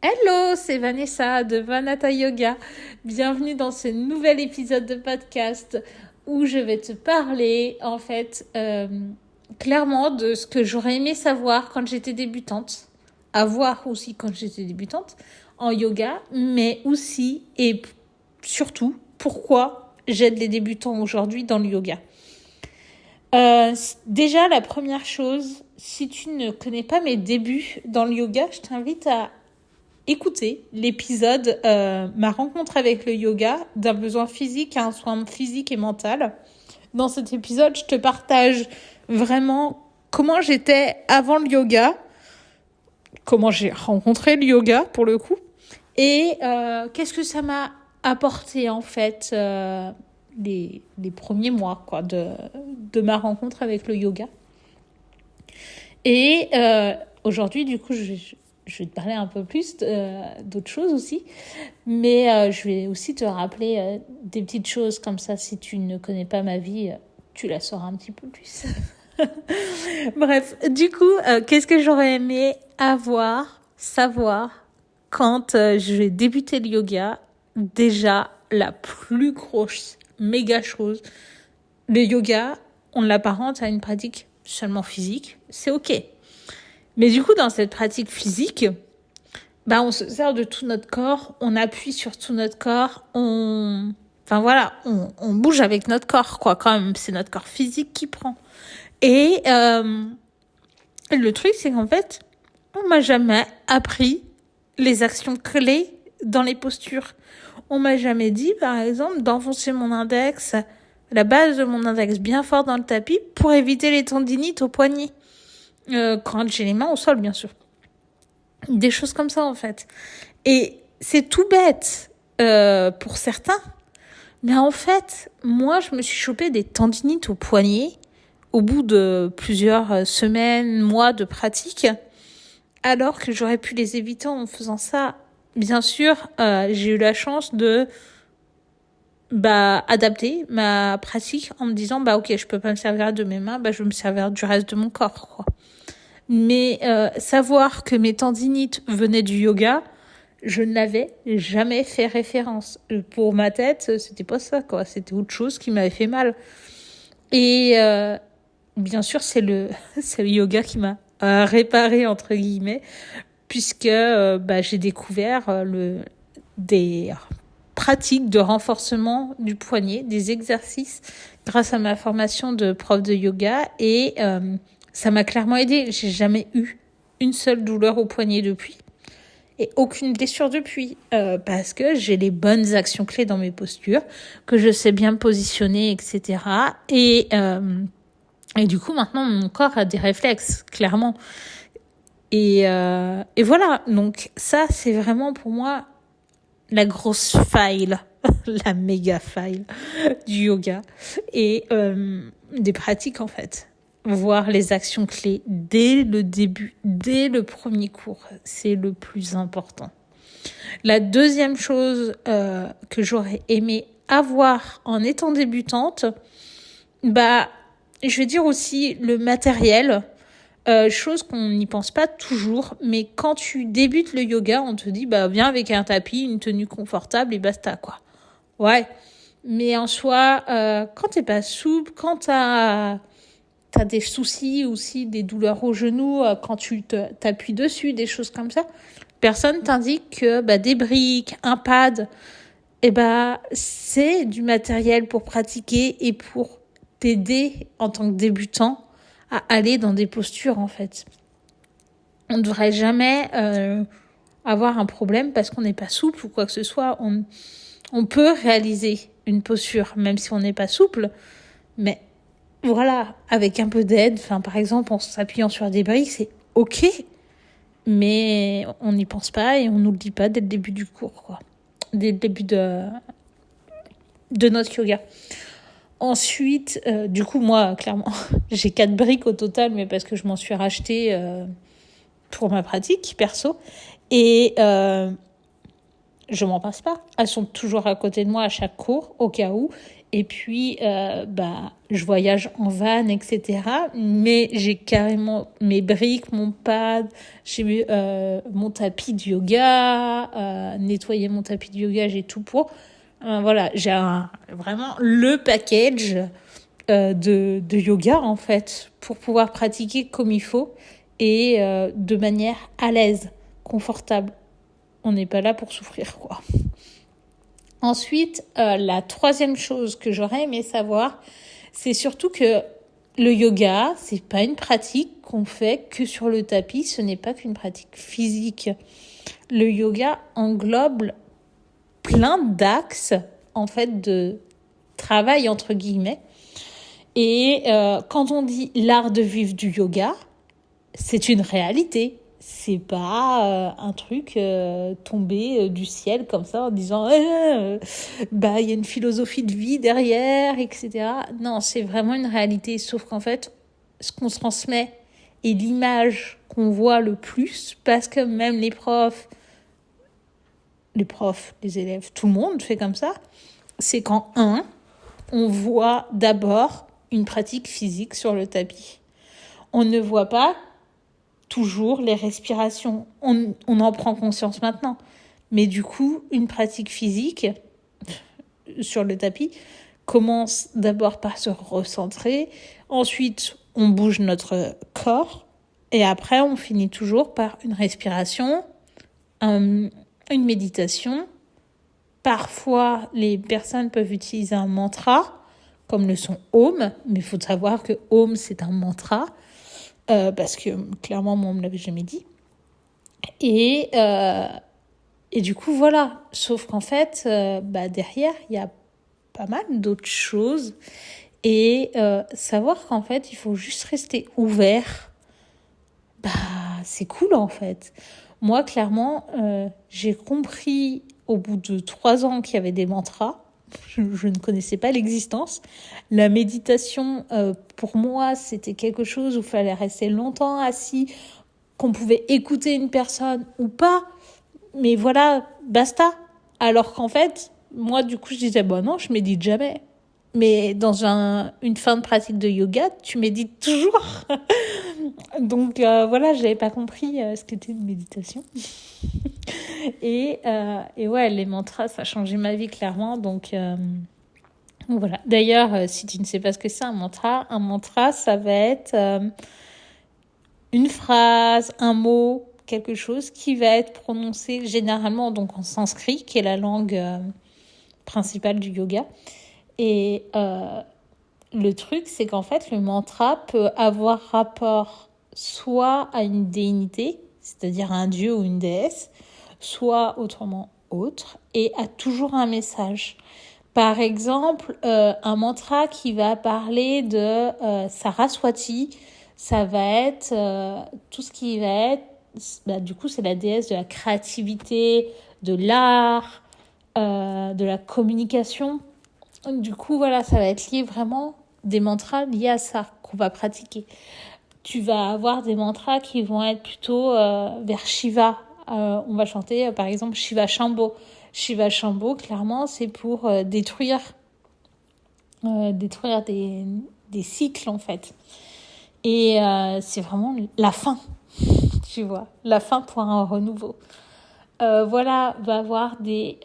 Hello, c'est Vanessa de Vanata Yoga. Bienvenue dans ce nouvel épisode de podcast où je vais te parler clairement de ce que j'aurais aimé savoir quand j'étais débutante, avoir aussi quand j'étais débutante en yoga, mais aussi et surtout pourquoi j'aide les débutants aujourd'hui dans le yoga. Déjà, la première chose, si tu ne connais pas mes débuts dans le yoga, je t'invite à écoutez l'épisode Ma rencontre avec le yoga, d'un besoin physique à un soin physique et mental. Dans cet épisode, je te partage vraiment comment j'étais avant le yoga, comment j'ai rencontré le yoga pour le coup, et qu'est-ce que ça m'a apporté en fait les premiers mois de ma rencontre avec le yoga. Et aujourd'hui, du coup, je vais te parler un peu plus d'autres choses aussi, mais je vais aussi te rappeler des petites choses comme ça. Si tu ne connais pas ma vie, tu la sauras un petit peu plus. Bref, du coup, qu'est-ce que j'aurais aimé savoir quand j'ai débuté le yoga? Déjà, la plus grosse, méga chose, le yoga, on l'apparente à une pratique seulement physique, c'est ok. Mais du coup, dans cette pratique physique, on se sert de tout notre corps, on appuie sur tout notre corps, on bouge avec notre corps, quoi, quand même. C'est notre corps physique qui prend. Et le truc, c'est qu'en fait, on m'a jamais appris les actions clés dans les postures. On m'a jamais dit, par exemple, d'enfoncer mon index, la base de mon index bien fort dans le tapis pour éviter les tendinites au poignet. Quand j'ai les mains au sol, bien sûr. Des choses comme ça, en fait. Et c'est tout bête pour certains. Mais en fait, moi, je me suis chopé des tendinites au poignet au bout de plusieurs semaines, mois de pratique, alors que j'aurais pu les éviter en faisant ça. Bien sûr, j'ai eu la chance de adapter ma pratique en me disant, ok, je peux pas me servir de mes mains, je vais me servir du reste de mon corps, quoi. Mais savoir que mes tendinites venaient du yoga, je n'avais jamais fait référence. Pour ma tête, c'était pas ça, quoi. C'était autre chose qui m'avait fait mal. Et bien sûr, c'est le yoga qui m'a réparé, entre guillemets, puisque j'ai découvert des pratiques de renforcement du poignet, des exercices grâce à ma formation de prof de yoga, et ça m'a clairement aidée. J'ai jamais eu une seule douleur au poignet depuis et aucune blessure depuis parce que j'ai les bonnes actions clés dans mes postures, que je sais bien me positionner, etc. Et du coup, maintenant, mon corps a des réflexes, clairement. Et voilà, donc ça, c'est vraiment pour moi la grosse faille, la méga faille du yoga et des pratiques, en fait. Voir les actions clés dès le début, dès le premier cours, c'est le plus important. La deuxième chose que j'aurais aimé avoir en étant débutante, je vais dire aussi le matériel, chose qu'on n'y pense pas toujours, mais quand tu débutes le yoga, on te dit viens avec un tapis, une tenue confortable et basta, quoi. Ouais, mais en soi, quand t'es pas souple, quand t'as des soucis aussi, des douleurs au genou, quand tu t'appuies dessus, des choses comme ça, personne t'indique que des briques, un pad, c'est du matériel pour pratiquer et pour t'aider en tant que débutant à aller dans des postures, en fait. On ne devrait jamais avoir un problème parce qu'on n'est pas souple ou quoi que ce soit. On peut réaliser une posture même si on n'est pas souple, mais voilà, avec un peu d'aide, par exemple, en s'appuyant sur des briques, c'est ok, mais on n'y pense pas et on nous le dit pas dès le début du cours, quoi. Dès le début de notre yoga. Ensuite, du coup, moi, clairement, j'ai 4 briques au total, mais parce que je m'en suis racheté pour ma pratique perso. Et je m'en passe pas. Elles sont toujours à côté de moi à chaque cours, au cas où. Et puis, je voyage en van, etc. Mais j'ai carrément mes briques, mon pad, j'ai mon tapis de yoga, nettoyer mon tapis de yoga, j'ai tout pour. Voilà, j'ai vraiment le package de yoga, en fait, pour pouvoir pratiquer comme il faut et de manière à l'aise, confortable. On n'est pas là pour souffrir, quoi. Ensuite, la troisième chose que j'aurais aimé savoir, c'est surtout que le yoga, c'est pas une pratique qu'on fait que sur le tapis, ce n'est pas qu'une pratique physique. Le yoga englobe plein d'axes, en fait, de travail, entre guillemets. Et quand on dit l'art de vivre du yoga, c'est une réalité. C'est pas un truc tombé du ciel comme ça en disant il y a une philosophie de vie derrière, etc. Non, c'est vraiment une réalité. Sauf qu'en fait, ce qu'on se transmet et l'image qu'on voit le plus, parce que même les profs, les élèves, tout le monde fait comme ça, c'est quand on voit d'abord une pratique physique sur le tapis. On ne voit pas toujours les respirations. On en prend conscience maintenant. Mais du coup, une pratique physique sur le tapis commence d'abord par se recentrer. Ensuite, on bouge notre corps. Et après, on finit toujours par une respiration, une méditation. Parfois, les personnes peuvent utiliser un mantra, comme le son Om. Mais il faut savoir que Om, c'est un mantra. Parce que clairement, moi, on me l'avait jamais dit. Et du coup, voilà. Sauf qu'en fait, derrière, il y a pas mal d'autres choses. Et savoir qu'en fait, il faut juste rester ouvert, c'est cool, en fait. Moi, clairement, j'ai compris au bout de 3 ans qu'il y avait des mantras. Je ne connaissais pas l'existence. La méditation, pour moi, c'était quelque chose où il fallait rester longtemps assis, qu'on pouvait écouter une personne ou pas. Mais voilà, basta. Alors qu'en fait, moi, du coup, je disais, non, je médite jamais. Mais dans une fin de pratique de yoga, tu médites toujours. Donc voilà, j'avais pas compris ce qu'était une méditation. Et ouais, les mantras, ça a changé ma vie clairement. Donc voilà. D'ailleurs, si tu ne sais pas ce que c'est un mantra, ça va être une phrase, un mot, quelque chose qui va être prononcé généralement donc en sanskrit, qui est la langue principale du yoga. Et le truc, c'est qu'en fait, le mantra peut avoir rapport soit à une déité, c'est-à-dire un dieu ou une déesse, soit autrement autre, et a toujours un message. Par exemple, un mantra qui va parler de Saraswati, ça va être tout ce qui va être, du coup, c'est la déesse de la créativité, de l'art, de la communication. Du coup, voilà, ça va être lié vraiment des mantras liés à ça qu'on va pratiquer. Tu vas avoir des mantras qui vont être plutôt vers Shiva. On va chanter, par exemple, Shiva Shambho. Shiva Shambho, clairement, c'est pour détruire des cycles, en fait. Et c'est vraiment la fin, tu vois, la fin pour un renouveau. Voilà, va avoir des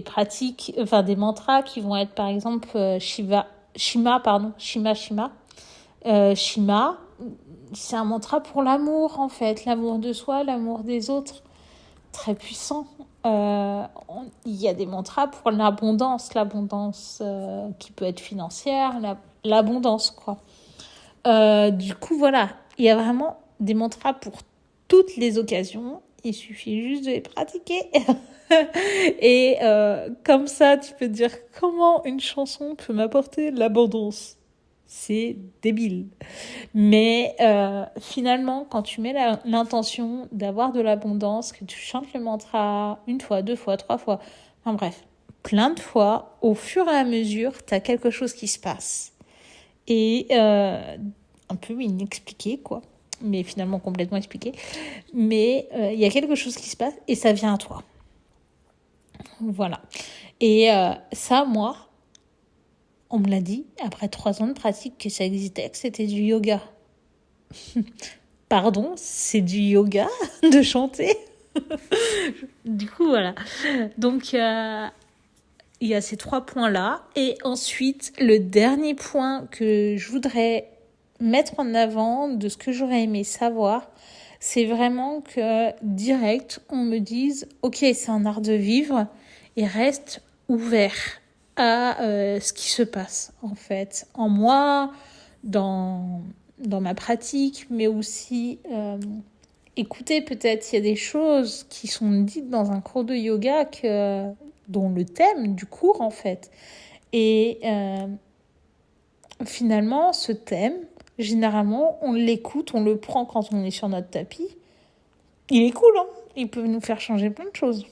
pratiques, enfin des mantras qui vont être, par exemple, Shima. Shima, c'est un mantra pour l'amour, en fait, l'amour de soi, l'amour des autres, très puissant. Il y a des mantras pour l'abondance qui peut être financière, l'abondance, quoi. Du coup, voilà, il y a vraiment des mantras pour toutes les occasions. Il suffit juste de les pratiquer. Et comme ça, tu peux te dire comment une chanson peut m'apporter l'abondance. C'est débile. Mais finalement, quand tu mets l'intention d'avoir de l'abondance, que tu chantes le mantra 1 fois, 2 fois, 3 fois, enfin bref, plein de fois, au fur et à mesure, tu as quelque chose qui se passe. Et un peu inexpliqué, quoi. Mais finalement complètement expliqué. Mais il y a quelque chose qui se passe et ça vient à toi. Voilà. Et ça, moi, On me l'a dit, après 3 ans de pratique, que ça existait, que c'était du yoga. Pardon, c'est du yoga de chanter. Du coup, voilà. Donc, il y a ces 3 points-là. Et ensuite, le dernier point que je voudrais mettre en avant de ce que j'aurais aimé savoir, c'est vraiment que direct, on me dise « Ok, c'est un art de vivre » et reste ouvert à ce qui se passe, en fait, en moi, dans ma pratique, mais aussi écoutez, peut-être il y a des choses qui sont dites dans un cours de yoga dont le thème du cours, en fait. Et finalement, ce thème, généralement, on l'écoute, on le prend quand on est sur notre tapis. Il est cool, hein. Il peut nous faire changer plein de choses.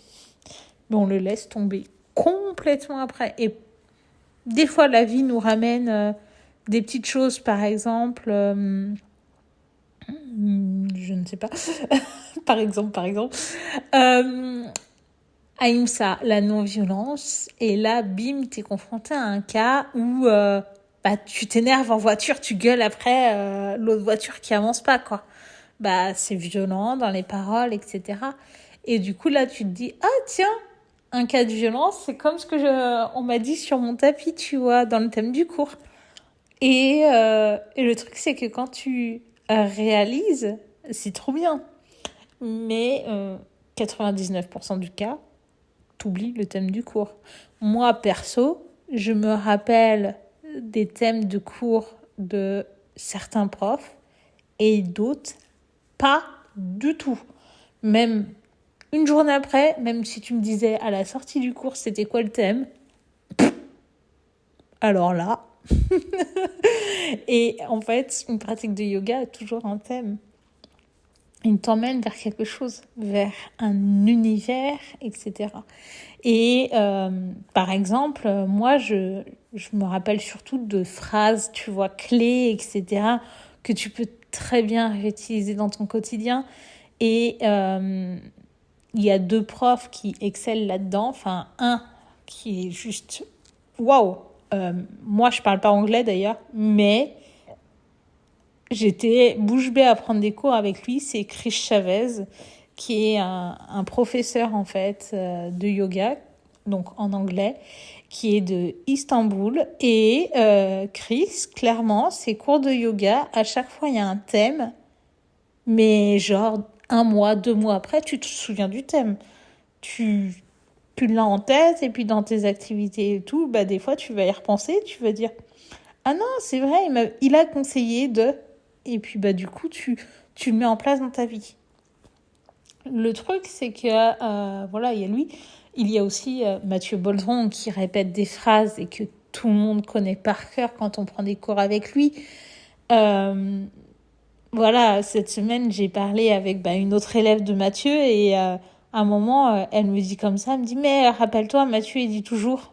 Mais on le laisse tomber complètement après. Et des fois, la vie nous ramène des petites choses, par exemple, je ne sais pas, par exemple, Ahimsa, la non-violence. Et là, bim, t'es confronté à un cas où tu t'énerves en voiture, tu gueules après l'autre voiture qui avance pas, quoi. C'est violent dans les paroles, etc. Et du coup, là, tu te dis, ah tiens, un cas de violence, c'est comme ce que on m'a dit sur mon tapis, tu vois, dans le thème du cours. Et le truc, c'est que quand tu réalises, c'est trop bien. Mais 99% du cas, t'oublies le thème du cours. Moi, perso, je me rappelle des thèmes de cours de certains profs et d'autres, pas du tout. Même une journée après, même si tu me disais à la sortie du cours, c'était quoi le thème ? Alors là. Et en fait, une pratique de yoga a toujours un thème. Il t'emmène vers quelque chose, vers un univers, etc. Et par exemple, moi, je me rappelle surtout de phrases, tu vois, clés, etc., que tu peux très bien réutiliser dans ton quotidien. Et il y a 2 profs qui excellent là-dedans. Enfin, un qui est juste waouh. Moi, je parle pas anglais d'ailleurs, mais j'étais bouche bée à prendre des cours avec lui. C'est Chris Chavez, qui est un professeur en fait de yoga, donc en anglais, qui est de Istanbul. Et Chris, clairement, ses cours de yoga, à chaque fois, il y a un thème, mais genre 1 mois, 2 mois après, tu te souviens du thème. Tu l'as en tête, et puis dans tes activités et tout, des fois, tu vas y repenser, tu vas dire « Ah non, c'est vrai, il a conseillé de... » Et puis, du coup, tu le mets en place dans ta vie. Le truc, c'est que, voilà, il y a lui. Il y a aussi Mathieu Boldron qui répète des phrases et que tout le monde connaît par cœur quand on prend des cours avec lui. Voilà, cette semaine, j'ai parlé avec une autre élève de Mathieu et à un moment, elle me dit comme ça, elle me dit « Mais rappelle-toi, Mathieu, il dit toujours... »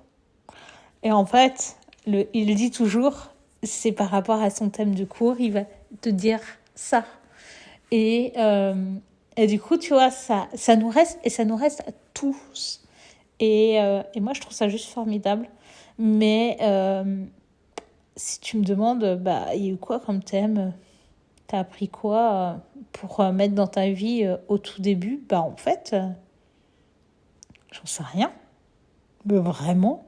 Et en fait, il dit toujours, c'est par rapport à son thème de cours, il va te dire ça. Et du coup, tu vois, ça nous reste, et ça nous reste à tous. Et moi, je trouve ça juste formidable. Mais si tu me demandes, il y a eu quoi comme thème ? T'as appris quoi pour mettre dans ta vie au tout début ? En fait, j'en sais rien. Mais vraiment.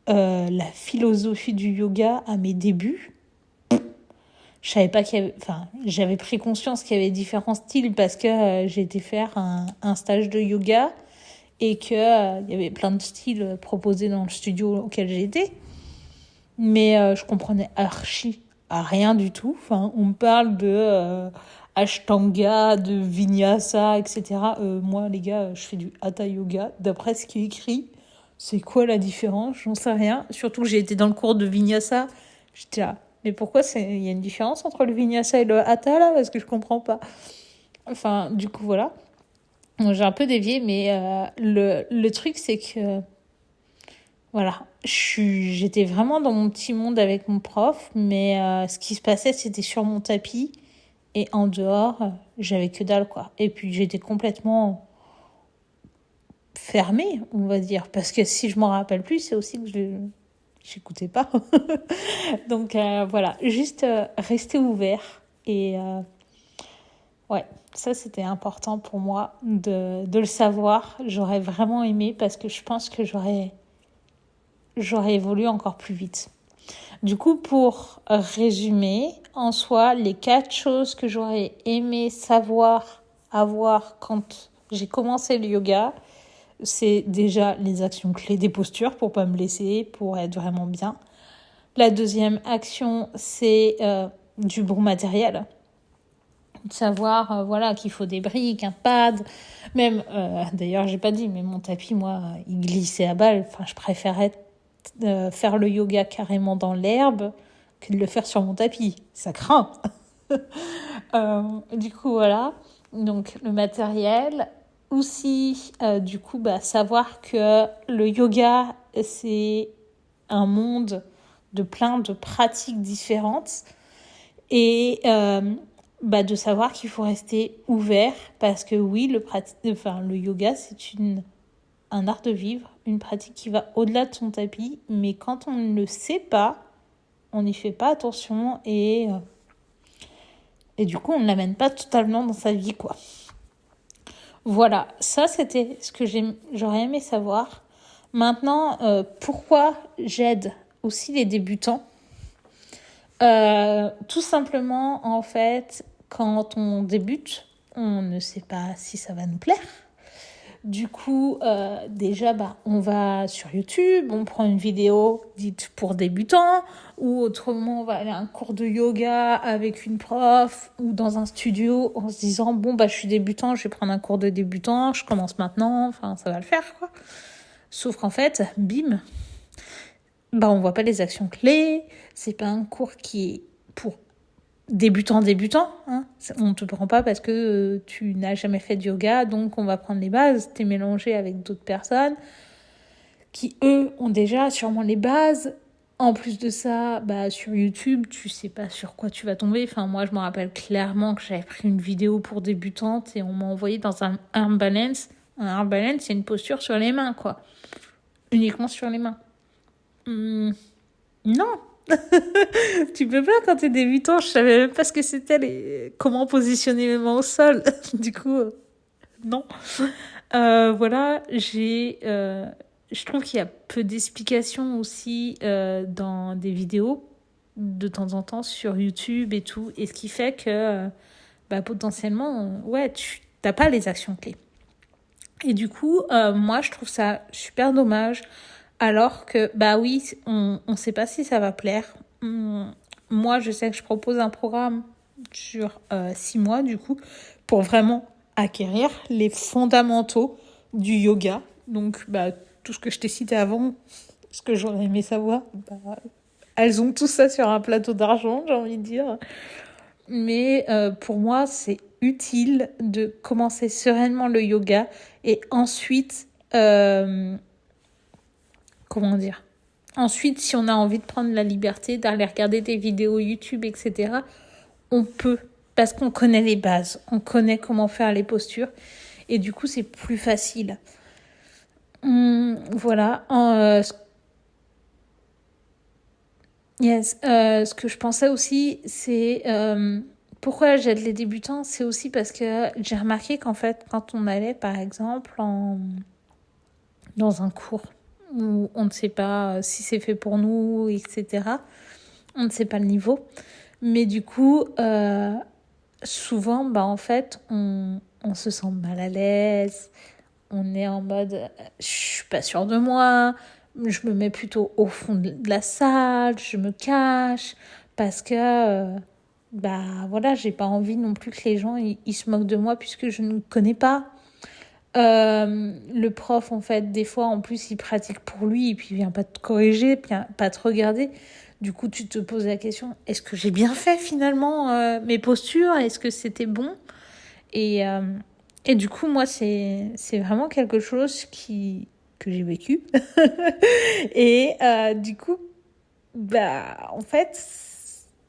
La philosophie du yoga à mes débuts, je savais pas qu'il y avait... Enfin, j'avais pris conscience qu'il y avait différents styles parce que j'ai été faire un stage de yoga et qu'il y avait plein de styles proposés dans le studio auquel j'étais. Mais je comprenais archi à rien du tout. Enfin, on me parle de Ashtanga, de Vinyasa, etc. Moi, les gars, je fais du Hatha Yoga. D'après ce qui est écrit, c'est quoi la différence ? J'en sais rien. Surtout que j'ai été dans le cours de Vinyasa. J'étais là. Mais pourquoi il y a une différence entre le Vinyasa et le Hatha, là ? Parce que je comprends pas. Enfin, du coup, voilà. Donc, j'ai un peu dévié, mais le truc, c'est que... Voilà. J'étais vraiment dans mon petit monde avec mon prof, mais ce qui se passait, c'était sur mon tapis. Et en dehors, j'avais que dalle, quoi. Et puis, j'étais complètement fermée, on va dire. Parce que si je m'en rappelle plus, c'est aussi que j'écoutais pas. Donc voilà, juste rester ouvert. Et ouais, ça c'était important pour moi de le savoir. J'aurais vraiment aimé parce que je pense que j'aurais évolué encore plus vite. Du coup, pour résumer, en soi, les 4 choses que j'aurais aimé savoir, avoir quand j'ai commencé le yoga, c'est déjà les actions clés des postures pour pas me blesser, pour être vraiment bien. La deuxième action, c'est du bon matériel. De savoir voilà, qu'il faut des briques, un pad. Même, d'ailleurs, j'ai pas dit, mais mon tapis, moi, il glissait à balle. Enfin, je préférais faire le yoga carrément dans l'herbe que de le faire sur mon tapis. Ça craint. Du coup, voilà. Donc, le matériel. Aussi, du coup, savoir que le yoga, c'est un monde de plein de pratiques différentes. Et de savoir qu'il faut rester ouvert parce que oui, le yoga, c'est un art de vivre, une pratique qui va au-delà de son tapis, mais quand on ne le sait pas, on n'y fait pas attention et du coup, on ne l'amène pas totalement dans sa vie, quoi. Voilà, ça c'était ce que j'aurais aimé savoir. Maintenant, pourquoi j'aide aussi les débutants ? Tout simplement, en fait, quand on débute, on ne sait pas si ça va nous plaire. Du coup, déjà, on va sur YouTube, on prend une vidéo dite pour débutants, ou autrement, on va aller à un cours de yoga avec une prof, ou dans un studio, en se disant, je suis débutant, je vais prendre un cours de débutant, je commence maintenant, enfin, ça va le faire, quoi. Sauf qu'en fait, bim, on voit pas les actions clés, c'est pas un cours qui est pour débutant, hein. On te prend pas parce que tu n'as jamais fait de yoga, donc on va prendre les bases. T'es mélangé avec d'autres personnes qui, eux, ont déjà sûrement les bases. En plus de ça, sur YouTube, tu sais pas sur quoi tu vas tomber. Enfin, moi, je me rappelle clairement que j'avais pris une vidéo pour débutantes et on m'a envoyé dans un arm balance. Un arm balance, c'est une posture sur les mains, quoi. Uniquement sur les mains. Non. Tu peux pas quand t'es débutant, je savais même pas ce que c'était, comment positionner mes mains au sol. Du coup, non. Voilà, je trouve qu'il y a peu d'explications aussi dans des vidéos de temps en temps sur YouTube et tout, et ce qui fait que potentiellement, tu t'as pas les actions clés. Et du coup, moi, je trouve ça super dommage. Alors que, oui, on sait pas si ça va plaire. Moi, je sais que je propose un programme sur 6 mois, du coup, pour vraiment acquérir les fondamentaux du yoga. Donc, tout ce que je t'ai cité avant, ce que j'aurais aimé savoir, elles ont tout ça sur un plateau d'argent, j'ai envie de dire. Mais pour moi, c'est utile de commencer sereinement le yoga et ensuite... Ensuite, si on a envie de prendre la liberté d'aller regarder des vidéos YouTube, etc., on peut, parce qu'on connaît les bases, on connaît comment faire les postures, et du coup, c'est plus facile. Voilà. Ce que je pensais aussi, c'est pourquoi j'aide les débutants, c'est aussi parce que j'ai remarqué qu'en fait, quand on allait, par exemple, dans un cours, où on ne sait pas si c'est fait pour nous, etc. On ne sait pas le niveau. Mais du coup, souvent, en fait, on se sent mal à l'aise. On est en mode, je suis pas sûre de moi. Je me mets plutôt au fond de la salle. Je me cache. Parce que, j'ai pas envie non plus que les gens ils se moquent de moi puisque je ne connais pas. Le prof, en fait, des fois, en plus, il pratique pour lui et puis il vient pas te corriger, pas te regarder. Du coup, tu te poses la question, est-ce que j'ai bien fait finalement mes postures ? Est-ce que c'était bon ? Et du coup, moi, c'est vraiment quelque chose que j'ai vécu. Et du coup, en fait,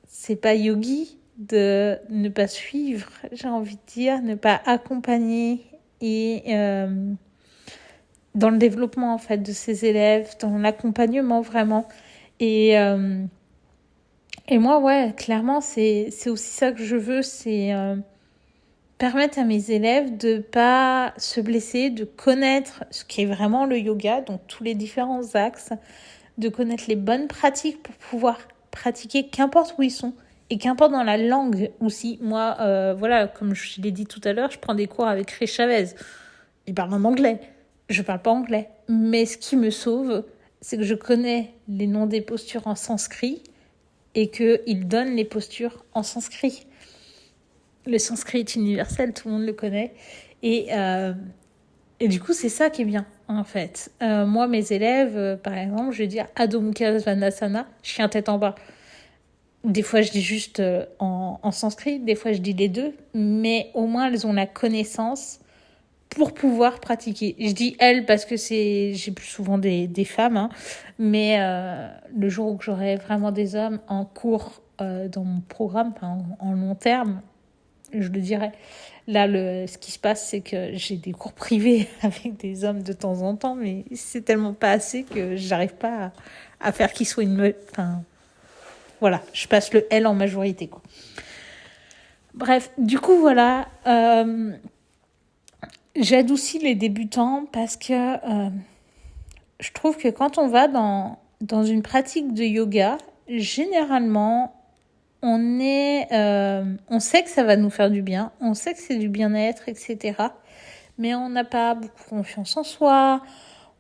c'est pas yogi de ne pas suivre, j'ai envie de dire, ne pas accompagner et dans le développement en fait de ses élèves, dans l'accompagnement vraiment. Et moi, ouais, clairement, c'est aussi ça que je veux, c'est permettre à mes élèves de pas se blesser, de connaître ce qu'est vraiment le yoga, donc tous les différents axes, de connaître les bonnes pratiques pour pouvoir pratiquer qu'importe où ils sont et qu'importe dans la langue aussi. Moi, voilà, comme je l'ai dit tout à l'heure, je prends des cours avec Ray Chavez. Il parle en anglais. Je parle pas anglais. Mais ce qui me sauve, c'est que je connais les noms des postures en sanskrit et qu'il donne les postures en sanskrit. Le sanskrit est universel, tout le monde le connaît. Et du coup, c'est ça qui est bien, en fait. Moi, mes élèves, par exemple, je vais dire Adho Mukha Svanasana, chien tête en bas. Des fois, je dis juste en sanskrit, des fois, je dis les deux. Mais au moins, elles ont la connaissance pour pouvoir pratiquer. Je dis elles parce que j'ai plus souvent des femmes, hein, mais le jour où j'aurai vraiment des hommes en cours dans mon programme, en long terme, je le dirai. Là, ce qui se passe, c'est que j'ai des cours privés avec des hommes de temps en temps, mais c'est tellement pas assez que j'arrive pas à faire qu'ils soient une meuf. Enfin, voilà, je passe le L en majorité, quoi. Bref, du coup, voilà. J'adoucis les débutants parce que je trouve que quand on va dans une pratique de yoga, généralement, on sait que ça va nous faire du bien, on sait que c'est du bien-être, etc. Mais on n'a pas beaucoup confiance en soi,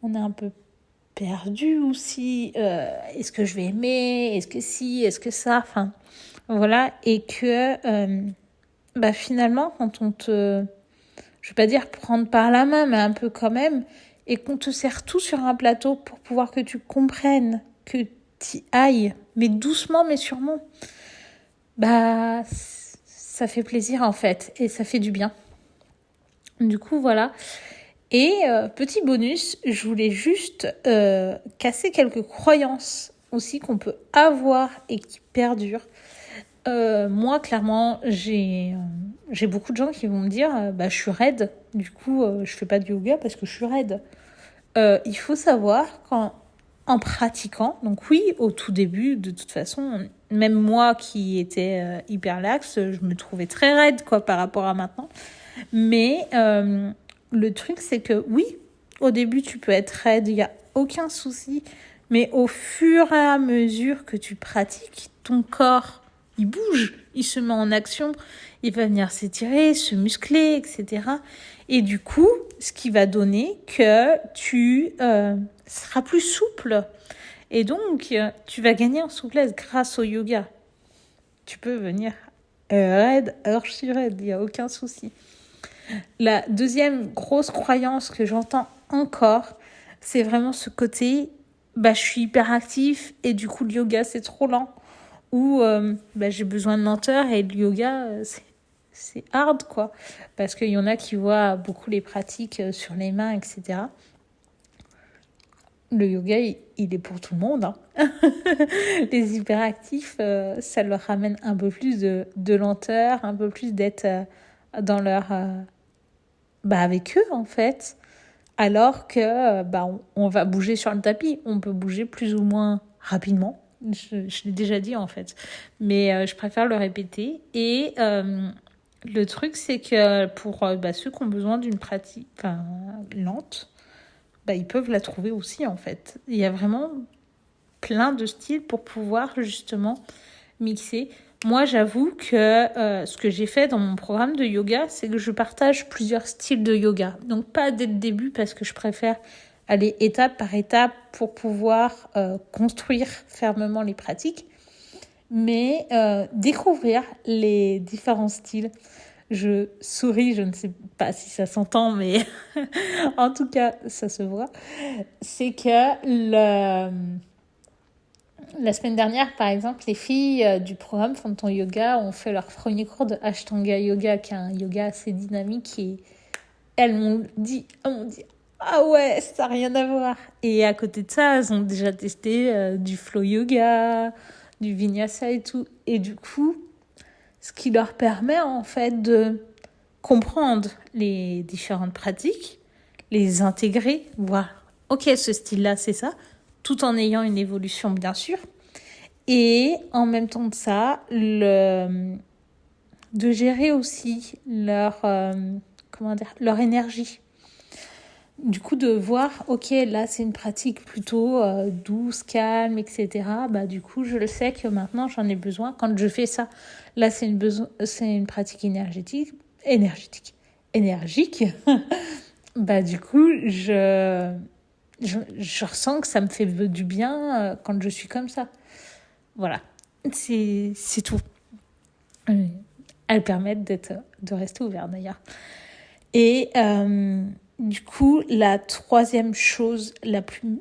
on est un peu perdu aussi. Est-ce que je vais aimer? Est-ce que si? Est-ce que ça? Enfin, voilà. Et que finalement, quand on te... Je ne vais pas dire prendre par la main, mais un peu quand même, et qu'on te sert tout sur un plateau pour pouvoir que tu comprennes, que tu ailles, mais doucement, mais sûrement, ça fait plaisir en fait, et ça fait du bien. Du coup, voilà. Et petit bonus, je voulais juste casser quelques croyances aussi qu'on peut avoir et qui perdurent. Moi, clairement, j'ai beaucoup de gens qui vont me dire je suis raide, du coup, je fais pas de yoga parce que je suis raide. Il faut savoir qu'en pratiquant, donc oui, au tout début, de toute façon, même moi qui étais hyper laxe, je me trouvais très raide quoi, par rapport à maintenant. Mais le truc, c'est que oui, au début, tu peux être raide, il n'y a aucun souci. Mais au fur et à mesure que tu pratiques, ton corps il bouge, il se met en action, il va venir s'étirer, se muscler, etc. Et du coup, ce qui va donner que tu seras plus souple. Et donc, tu vas gagner en souplesse grâce au yoga. Tu peux venir raide, alors je suis raide, il n'y a aucun souci. La deuxième grosse croyance que j'entends encore, c'est vraiment ce côté, je suis hyperactif et du coup le yoga c'est trop lent. Ou j'ai besoin de lenteur et le yoga c'est hard quoi, parce qu'il y en a qui voient beaucoup les pratiques sur les mains, etc. Le yoga il est pour tout le monde, hein. Les hyperactifs ça leur ramène un peu plus de lenteur, un peu plus d'être dans leur avec eux en fait, alors que on va bouger sur le tapis, on peut bouger plus ou moins rapidement. Je l'ai déjà dit en fait, mais je préfère le répéter. Et le truc, c'est que pour ceux qui ont besoin d'une pratique lente, ils peuvent la trouver aussi en fait. Il y a vraiment plein de styles pour pouvoir justement mixer. Moi, j'avoue que ce que j'ai fait dans mon programme de yoga, c'est que je partage plusieurs styles de yoga. Donc pas dès le début parce que je préfère aller étape par étape pour pouvoir construire fermement les pratiques, mais découvrir les différents styles. Je souris, je ne sais pas si ça s'entend, mais en tout cas, ça se voit. C'est que la semaine dernière, par exemple, les filles du programme Font ton yoga ont fait leur premier cours de Ashtanga Yoga, qui est un yoga assez dynamique, et elles m'ont dit ah ouais, ça n'a rien à voir. Et à côté de ça, elles ont déjà testé du flow yoga, du vinyasa et tout. Et du coup, ce qui leur permet en fait de comprendre les différentes pratiques, les intégrer, voir, ok, ce style-là, c'est ça. tout en ayant une évolution, bien sûr. Et en même temps de ça, de gérer aussi leur énergie. Du coup, de voir, ok, là, c'est une pratique plutôt douce, calme, etc. Du coup, je le sais que maintenant, j'en ai besoin quand je fais ça. Là, c'est une pratique énergique. Du coup, je ressens que ça me fait du bien quand je suis comme ça. Voilà, c'est tout. Elles permettent de rester ouvertes d'ailleurs. Et du coup, la troisième chose la plus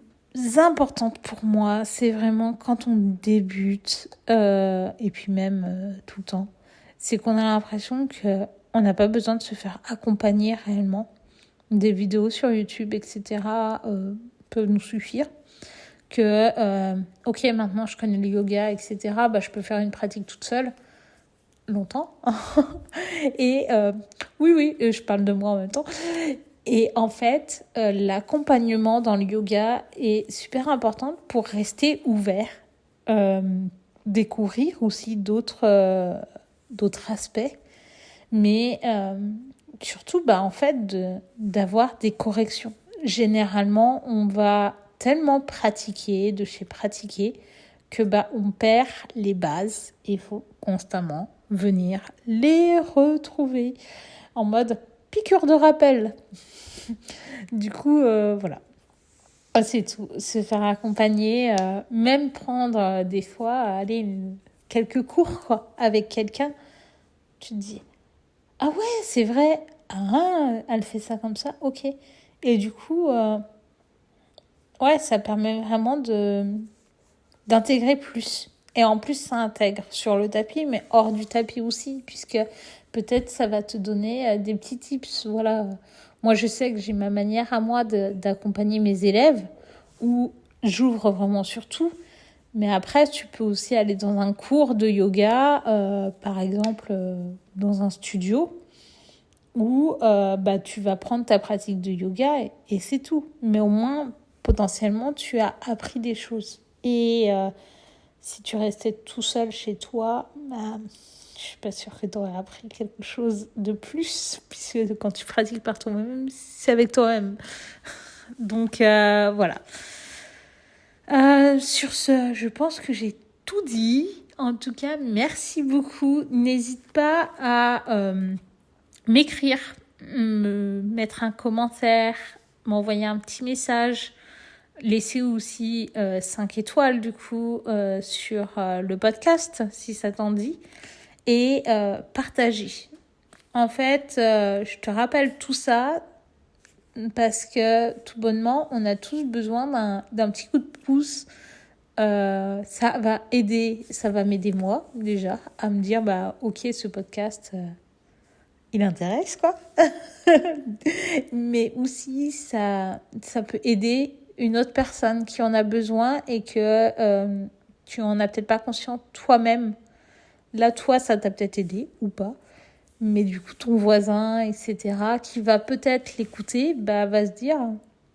importante pour moi, c'est vraiment quand on débute, et puis même tout le temps, c'est qu'on a l'impression qu'on n'a pas besoin de se faire accompagner réellement. Des vidéos sur YouTube, etc. Peuvent nous suffire. Ok, maintenant je connais le yoga, etc. Je peux faire une pratique toute seule. Longtemps. Et oui, je parle de moi en même temps. Et en fait, l'accompagnement dans le yoga est super important pour rester ouvert, découvrir aussi d'autres aspects, mais surtout, en fait, d'avoir des corrections. Généralement, on va tellement pratiquer que on perd les bases et il faut constamment venir les retrouver en mode piqûre de rappel. Du coup, voilà. C'est tout. Se faire accompagner, même prendre des fois, quelques cours avec quelqu'un. Tu te dis, ah ouais, c'est vrai. Ah, elle fait ça comme ça, ok. Et du coup, ouais, ça permet vraiment d'intégrer plus. Et en plus, ça intègre sur le tapis, mais hors du tapis aussi, puisque peut-être ça va te donner des petits tips. Voilà. Moi, je sais que j'ai ma manière à moi d'accompagner mes élèves, où j'ouvre vraiment sur tout. Mais après, tu peux aussi aller dans un cours de yoga, par exemple, dans un studio, où tu vas prendre ta pratique de yoga et c'est tout. Mais au moins, potentiellement, tu as appris des choses. Et si tu restais tout seul chez toi, je suis pas sûre que tu aurais appris quelque chose de plus, puisque quand tu pratiques par toi-même, c'est avec toi-même. Donc voilà. Sur ce, je pense que j'ai tout dit. En tout cas, merci beaucoup. N'hésite pas à m'écrire, me mettre un commentaire, m'envoyer un petit message. Laissez aussi 5 étoiles du coup sur le podcast si ça t'en dit et partagez. En fait, je te rappelle tout ça parce que tout bonnement, on a tous besoin d'un petit coup de pouce. Ça va aider, ça va m'aider moi déjà à me dire ok, ce podcast il intéresse quoi. Mais aussi ça peut aider une autre personne qui en a besoin et que tu en as peut-être pas conscient toi-même. Là, toi, ça t'a peut-être aidé ou pas. Mais du coup, ton voisin, etc., qui va peut-être l'écouter, va se dire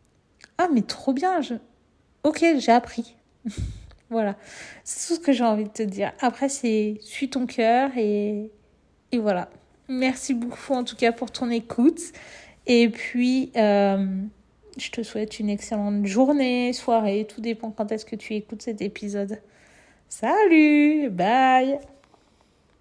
« Ah, mais trop bien, ok, j'ai appris. » Voilà, c'est tout ce que j'ai envie de te dire. Après, suis ton cœur et voilà. Merci beaucoup en tout cas pour ton écoute. Et puis, je te souhaite une excellente journée, soirée, tout dépend quand est-ce que tu écoutes cet épisode. Salut, bye!